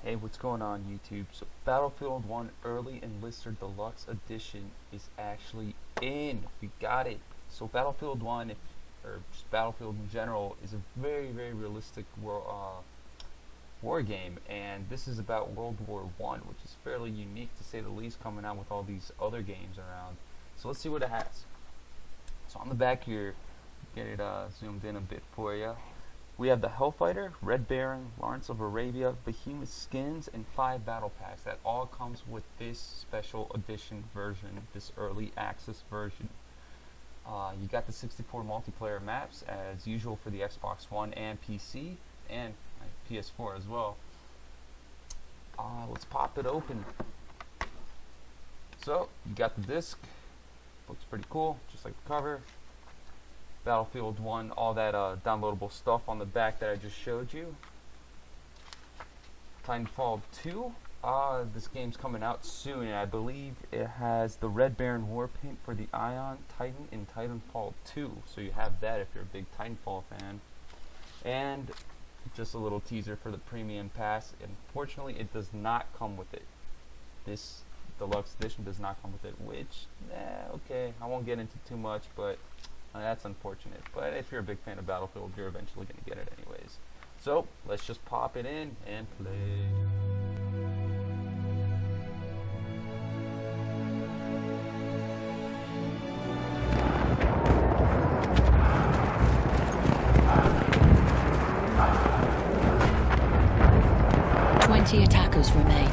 Hey, what's going on YouTube? So Battlefield 1 Early Enlister Deluxe Edition is actually in. We got it. So Battlefield 1, or just Battlefield in general, is a very realistic war game, and this is about World War One, which is fairly unique to say the least, coming out with all these other games around. So let's see what it has. So on the back here, get it zoomed in a bit for you. We have the Hellfighter, Red Baron, Lawrence of Arabia, Behemoth skins, and 5 battle packs. That all comes with this special edition version, this early access version. You got the 64 multiplayer maps as usual for the Xbox One and PC, and PS4 as well. Let's pop it open. So you got the disc. Looks pretty cool, just like the cover. Battlefield 1, all that downloadable stuff on the back that I just showed you. Titanfall 2, this game's coming out soon, and I believe it has the Red Baron Warpaint for the Ion Titan in Titanfall 2, so you have that if you're a big Titanfall fan. And just a little teaser for the Premium Pass. Unfortunately, it does not come with it. This Deluxe Edition does not come with it, which, okay, I won't get into too much, but that's unfortunate. But if you're a big fan of Battlefield, you're eventually going to get it anyways. So let's just pop it in and play. Attackers remain.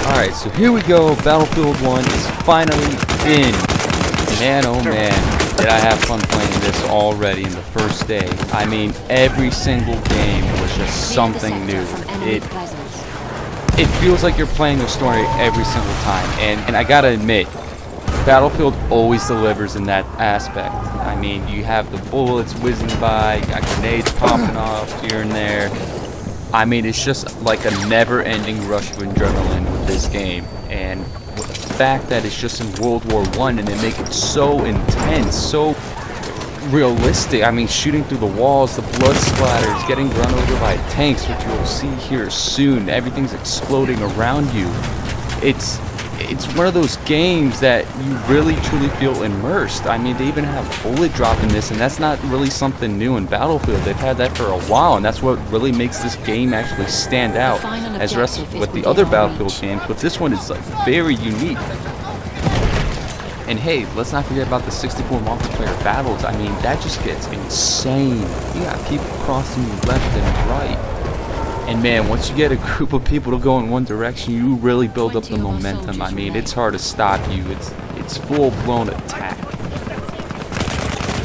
Alright, so here we go. Battlefield 1 is finally in. Man, oh man, did I have fun playing this already in the first day. I mean, every single game was just something new. It feels like you're playing a story every single time, and I gotta admit, Battlefield always delivers in that aspect. I mean, you have the bullets whizzing by, you got grenades popping off here and there. I mean, it's just like a never-ending rush of adrenaline with this game, and the fact that it's just in World War One and they make it so intense, so realistic. I mean, shooting through the walls, the blood splatters, getting run over by tanks, which you'll see here soon. Everything's exploding around you. It's one of those games that you really truly feel immersed. I mean, they even have bullet drop in this, and that's not really something new in Battlefield. They've had that for a while, and that's what really makes this game actually stand out as the rest of with the other Battlefield games. But this one is like very unique. And hey, let's not forget about the 64 multiplayer battles. I mean, that just gets insane. You got people crossing you left and right. And man, once you get a group of people to go in one direction, you really build up the momentum. I mean, it's hard to stop you. It's full-blown attack.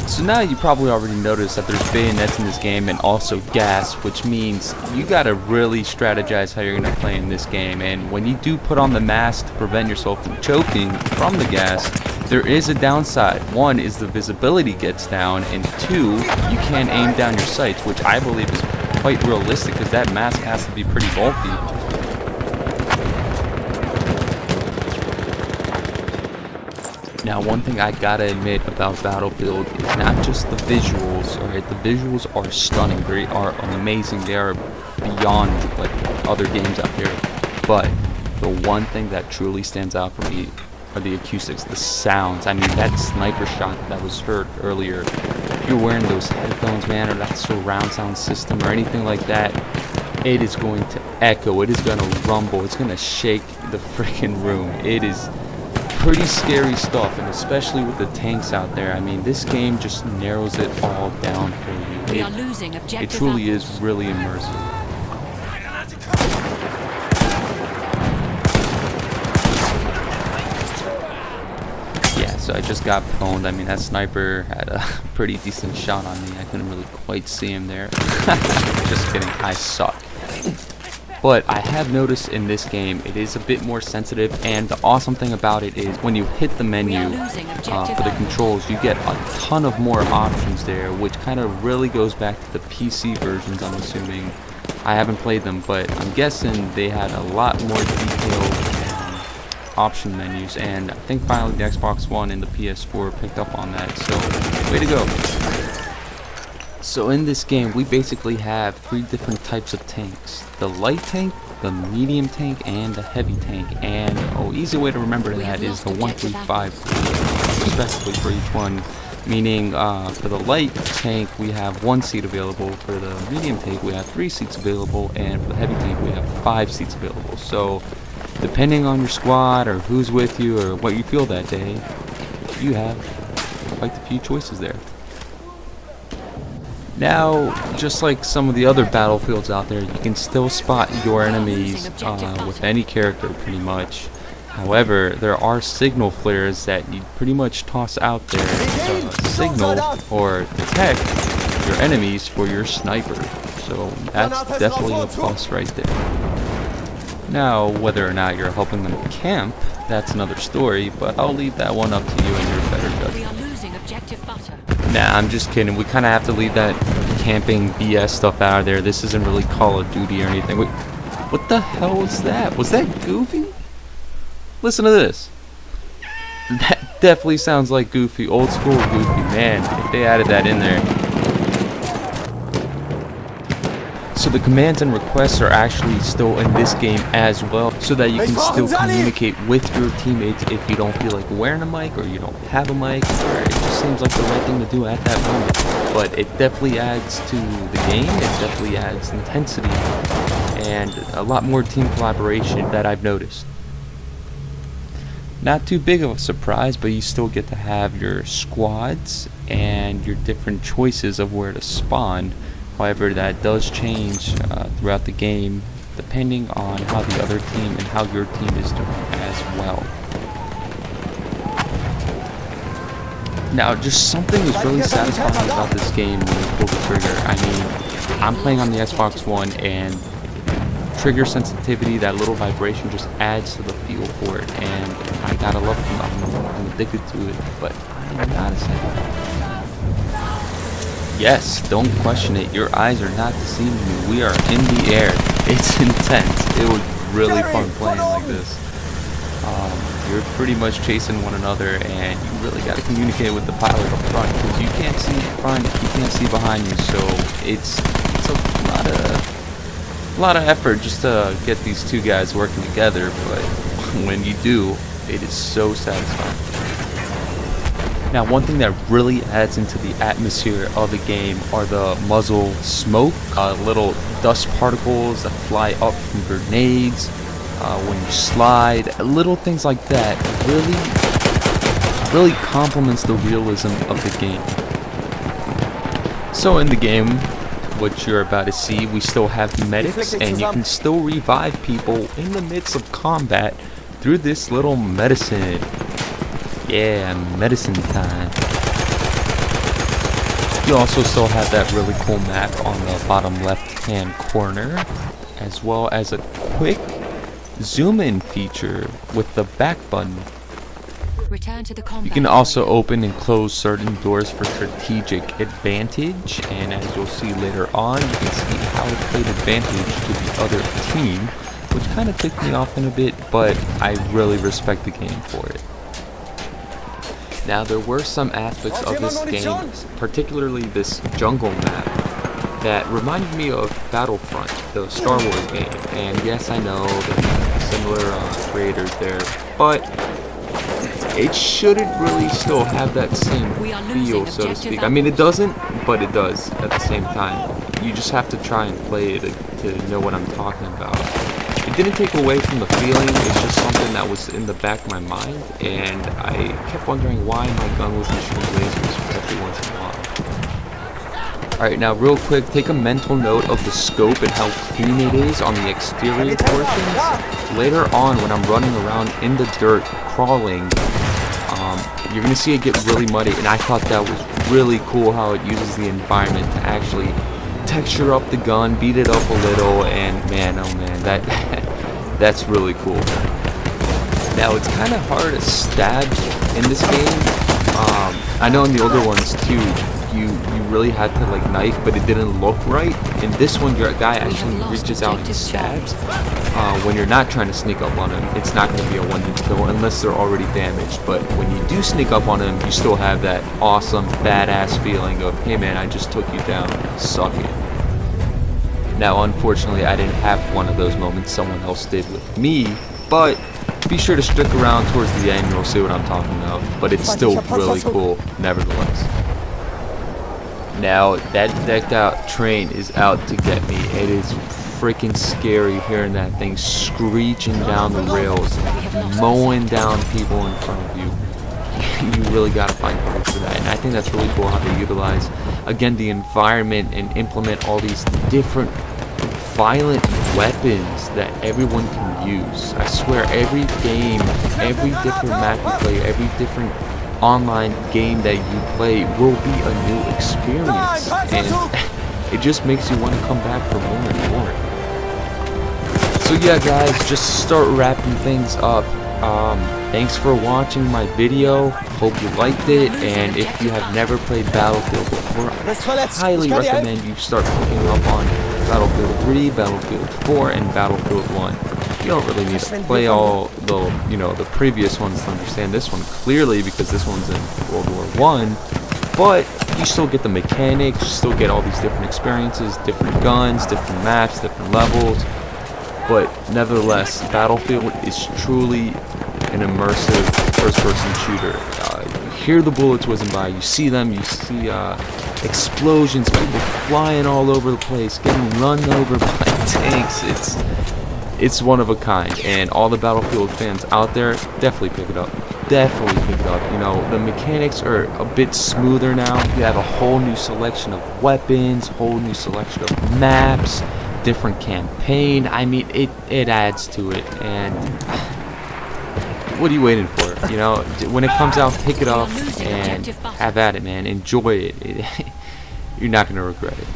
So now you probably already noticed that there's bayonets in this game and also gas, which means you gotta really strategize how you're gonna play in this game. And when you do put on the mask to prevent yourself from choking from the gas, there is a downside. One is the visibility gets down, and two, you can't aim down your sights, which I believe is quite realistic because that mask has to be pretty bulky. Now, one thing I gotta admit about Battlefield is not just the visuals. Alright, the visuals are stunning. They are amazing. They are beyond like other games out there. But the one thing that truly stands out for me are the acoustics, the sounds. I mean, that sniper shot that was heard earlier. If you're wearing those headphones, man, or that surround sound system or anything like that, it is going to echo. It is going to rumble. It's going to shake the freaking room. It is pretty scary stuff, and especially with the tanks out there. I mean, this game just narrows it all down for you. It truly is really immersive. So I just got pwned. I mean, that sniper had a pretty decent shot on me. I couldn't really quite see him there. Just kidding, I suck. But I have noticed in this game it is a bit more sensitive, and the awesome thing about it is when you hit the menu for the controls, you get a ton of more options there, which kind of really goes back to the PC versions, I'm assuming. I haven't played them, but I'm guessing they had a lot more detailed option menus, and I think finally the Xbox One and the PS4 picked up on that, so way to go. So in this game, we basically have 3 different types of tanks: the light tank, the medium tank, and the heavy tank. And easy way to remember that is the 1, 3, 5 respectively for each one. Meaning for the light tank we have 1 seat available, for the medium tank we have 3 seats available, and for the heavy tank we have 5 seats available. So depending on your squad or who's with you or what you feel that day, you have quite a few choices there. Now, just like some of the other battlefields out there, you can still spot your enemies with any character pretty much. However, there are signal flares that you pretty much toss out there to signal or detect your enemies for your sniper. So that's definitely a plus right there. Now, whether or not you're helping them camp, that's another story, but I'll leave that one up to you and your better judgment. We are losing objective butter. Nah, I'm just kidding. We kind of have to leave that camping BS stuff out of there. This isn't really Call of Duty or anything. Wait, what the hell was that? Was that Goofy? Listen to this. That definitely sounds like Goofy. Old school Goofy. Man, if they added that in there. So the commands and requests are actually still in this game as well, so that you can still communicate with your teammates if you don't feel like wearing a mic, or you don't have a mic, or it just seems like the right thing to do at that moment. But it definitely adds to the game, it definitely adds intensity, and a lot more team collaboration that I've noticed. Not too big of a surprise, but you still get to have your squads and your different choices of where to spawn. However, that does change throughout the game, depending on how the other team and how your team is doing as well. Now, just something is really satisfying about this game when you pull the trigger. I mean, I'm playing on the Xbox One, and trigger sensitivity, that little vibration just adds to the feel for it, and I gotta love it. I'm addicted to it, but I'm not a psychopath. Yes, don't question it. Your eyes are not deceiving you. We are in the air. It's intense. It was really fun playing like this. You're pretty much chasing one another, and you really got to communicate with the pilot up front, because you can't see in front, you can't see behind you. So it's a lot of effort just to get these two guys working together. But when you do, it is so satisfying. Now, one thing that really adds into the atmosphere of the game are the muzzle smoke, little dust particles that fly up from grenades, when you slide, little things like that really complements the realism of the game. So in the game, what you're about to see, we still have medics, and you can still revive people in the midst of combat through this little medicine. Yeah, medicine time. You also still have that really cool map on the bottom left hand corner, as well as a quick zoom in feature with the back button. Return to the combat. You can also open and close certain doors for strategic advantage, and as you'll see later on, you can see how it played advantage to the other team, which kind of ticked me off in a bit, but I really respect the game for it. Now, there were some aspects of this game, particularly this jungle map, that reminded me of Battlefront, the Star Wars game. And yes, I know there's similar creators there, but it shouldn't really still have that same feel, so to speak. I mean, it doesn't, but it does at the same time. You just have to try and play it to know what I'm talking about. It didn't take away from the feeling, it's just something that was in the back of my mind, and I kept wondering why my gun wasn't shooting lasers every once in a while. Alright, now real quick, take a mental note of the scope and how clean it is on the exterior portions. Later on, when I'm running around in the dirt, crawling, you're going to see it get really muddy, and I thought that was really cool how it uses the environment to actually texture up the gun, beat it up a little, and man, oh man, that's really cool. Now it's kind of hard to stab in this game. I know in the older ones too, you really had to like knife, but it didn't look right. In this one, your guy actually reaches out and stabs. When you're not trying to sneak up on him, it's not going to be a one-hit kill unless they're already damaged. But when you do sneak up on him, you still have that awesome, badass feeling of, hey man, I just took you down, suck it. Now, unfortunately, I didn't have one of those moments. Someone else did with me, but be sure to stick around towards the end. You'll see what I'm talking about. But it's still really cool, nevertheless. Now, that decked out train is out to get me. It is freaking scary hearing that thing screeching down the rails, mowing down people in front of you. You really gotta fight hard for that, and I think that's really cool how they utilize, again, the environment and implement all these different violent weapons that everyone can use. I swear, every game, every different map you play, every different online game that you play will be a new experience, and it just makes you want to come back for more and more. So yeah guys, just start wrapping things up. Thanks for watching my video. Hope you liked it, and if you have never played Battlefield before, I highly recommend you start picking up on Battlefield 3, Battlefield 4, and Battlefield 1. You don't really need to play all the, the previous ones to understand this one clearly, because this one's in World War I, but you still get the mechanics, you still get all these different experiences, different guns, different maps, different levels. But nevertheless, Battlefield is truly an immersive first-person shooter. You hear the bullets whizzing by, you see them, you see explosions, people flying all over the place, getting run over by tanks. It's one of a kind, and all the Battlefield fans out there, definitely pick it up. Definitely pick it up. The mechanics are a bit smoother now. You have a whole new selection of weapons, whole new selection of maps, different campaign. I mean, it adds to it, and what are you waiting for? When it comes out, pick it up and have at it, man. Enjoy it. You're not going to regret it.